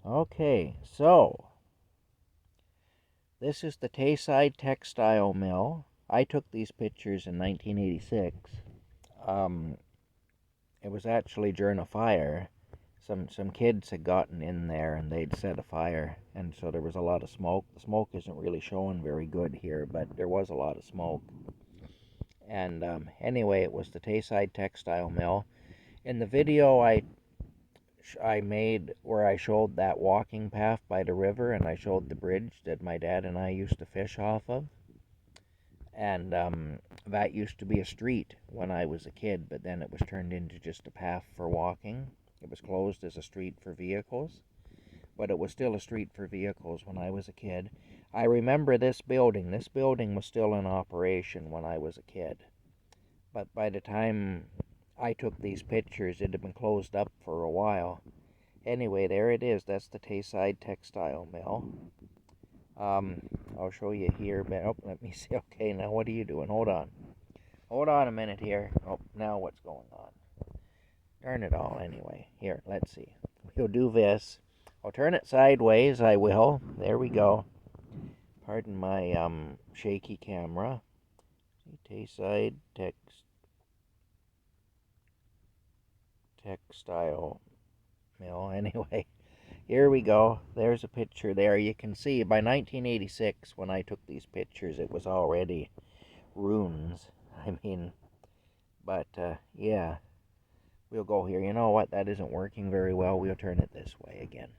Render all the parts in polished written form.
Okay, so this is the Tayside Textile Mill. I took these pictures in 1986. Um, it was actually during a fire. Some kids had gotten in there and they'd set a fire, and so there was a lot of smoke. The smoke isn't really showing very good here, but there was a lot of smoke. And anyway, it was the Tayside Textile Mill. In the video I made where I showed that walking path by the river, and I showed the bridge that my dad and I used to fish off of. And that used to be a street when I was a kid, but then it was turned into just a path for walking. It was closed as a street for vehicles, but it was still a street for vehicles when I was a kid. I remember this building. This building was still in operation when I was a kid. But by the time I took these pictures, it had been closed up for a while. Anyway, there it is. That's the Tayside Textile Mill. I'll show you here. Oh, let me see. Okay, now what are you doing? Hold on. Hold on a minute here. Oh, now what's going on? Turn it all anyway. Here, let's see. We'll do this. I'll turn it sideways. I will. There we go. Pardon my shaky camera. Tayside Textile Mill. Anyway, here we go. There's a picture there. You can see by 1986, when I took these pictures, it was already ruins. I mean, but yeah, we'll go here. You know what? That isn't working very well. We'll turn it this way again.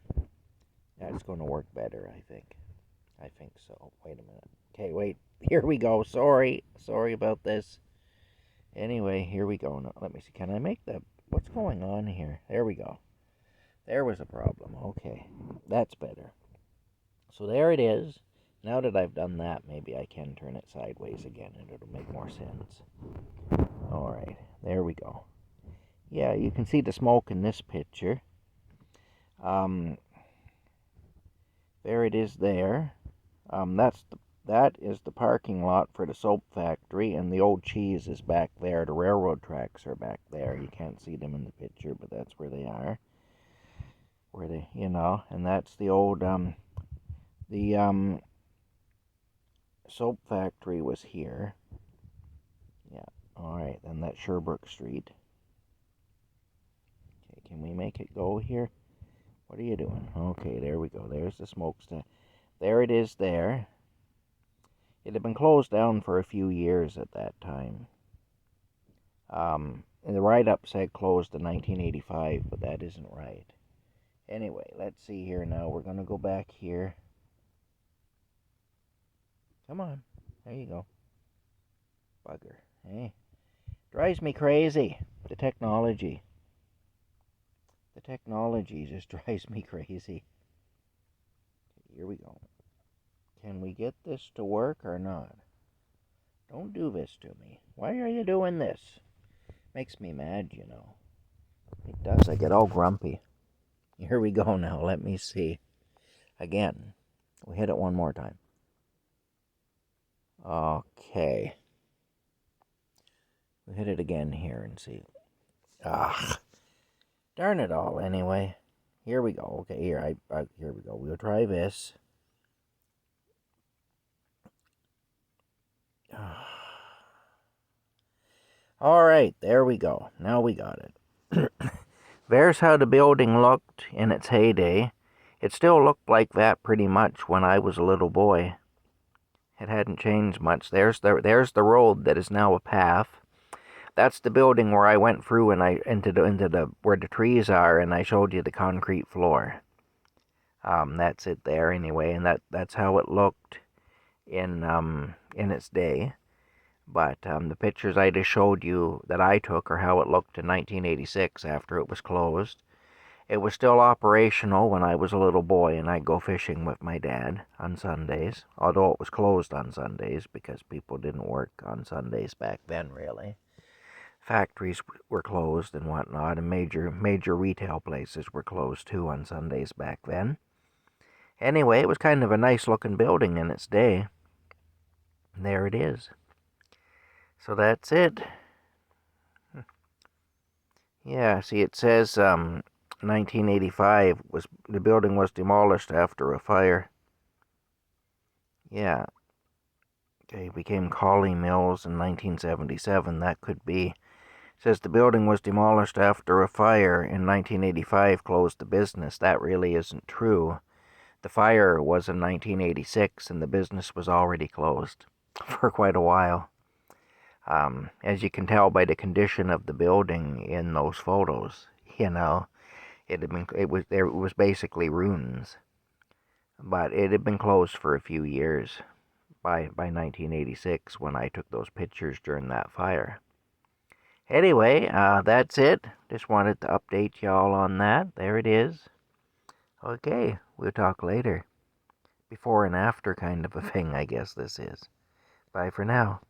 That's going to work better, I think. I think so. Wait a minute. Okay, wait. Here we go. Sorry about this. Anyway, here we go. Now, let me see. Can I make the... What's going on here? There we go. There was a problem. Okay, that's better. So there it is. Now that I've done that, maybe I can turn it sideways again and it'll make more sense. Alright, there we go. Yeah, you can see the smoke in this picture. There it is there. That is the parking lot for the soap factory, and the old cheese is back there. The railroad tracks are back there. You can't see them in the picture, but that's where they are. Where they, and that's the old, the soap factory was here. Yeah, alright, then that's Sherbrooke Street. Okay, can we make it go here? What are you doing? Okay, there we go. There's the smokestack. There it is there. It had been closed down for a few years at that time. And the write-up said closed in 1985, but that isn't right. Anyway, let's see here now. We're going to go back here. Come on. There you go. Bugger. Hey. Drives me crazy. The technology. The technology just drives me crazy. Here we go. Can we get this to work or not? Don't do this to me. Why are you doing this? Makes me mad, you know. It does. I get all grumpy. Here we go now. Let me see. Again. We'll hit it one more time. Okay. We'll hit it again here and see. Ah. Darn it all, anyway. Here we go. Okay, here we go. We'll try this. Alright, there we go. Now we got it. There's how the building looked in its heyday. It still looked like that pretty much when I was a little boy. It hadn't changed much. There's the road that is now a path. That's the building where I went through and into the where the trees are, and I showed you the concrete floor. That's it there anyway, and that's how it looked in its day. But the pictures I just showed you that I took are how it looked in 1986 after it was closed. It was still operational when I was a little boy, and I'd go fishing with my dad on Sundays, although it was closed on Sundays because people didn't work on Sundays back then, really. Factories were closed and whatnot, and major retail places were closed too on Sundays back then. Anyway, it was kind of a nice-looking building in its day. There it is. So that's it. Yeah, see, it says 1985 the building was demolished after a fire. Yeah. Okay, became Collie Mills in 1977. That could be. Says the building was demolished after a fire in 1985 closed the business. That really isn't true. The fire was in 1986 and the business was already closed for quite a while. As you can tell by the condition of the building in those photos, it was basically ruins. But it had been closed for a few years by 1986 when I took those pictures during that fire. Anyway, that's it. Just wanted to update y'all on that. There it is. Okay, we'll talk later. Before and after kind of a thing, I guess this is. Bye for now.